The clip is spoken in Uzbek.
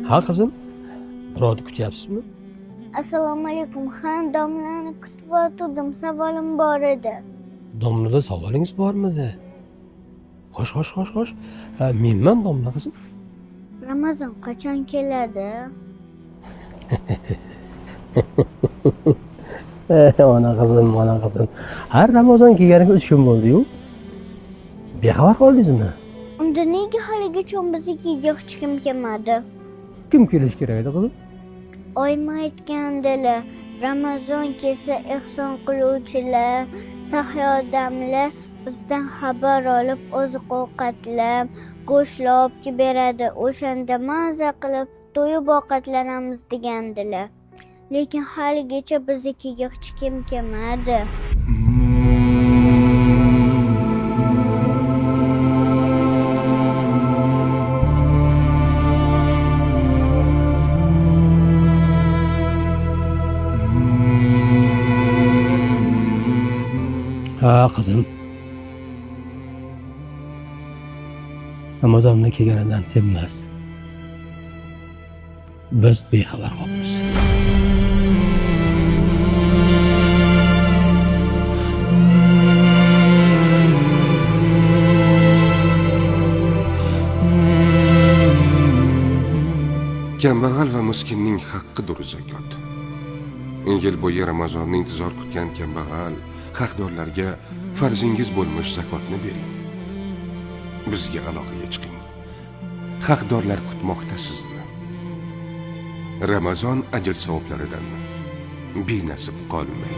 Ha qizim, birovni kutyapsizmi? Assalomu alaykum. Ha, domlani kutib o'tirdim. Savolim bor edi. Domlada savolingiz bormidi? Xo'sh. Menman domla qizim. Ramazon qachon keladi? Ona qizim. Har Ramazon kelganiga 3 kun bo'ldi-yu. Bexabar qoldingizmi? Unda nega haligacha biznikiga hech kim kelmadi? Kim kelish kerak edi qizim? Oyim aytgandilar, Ramazon kelsa ehson qiluvchilar, saxiy odamlar bizdan xabar olib oziq-ovqatlar, go'shtlar olib beradi. O'shanda maza qilib to'yib ovqatlanamiz degandilar. Lekin haligacha biznikiga hech kim kelmadi. Ha qizim. Ramazonning kelganidan sevinmas. Biz bexabar qolamiz. Kambag'al va miskinning haqqidir zakot. Yil bo'yi Ramazonni intizor kutgan kambag'al haqdorlarga farzingiz bo'lmish zakotni bering. Bizga aloqaga chiqing. Haqdorlar kutmoqda sizni. Ramazon ajr savoblaridan benasib qolmang.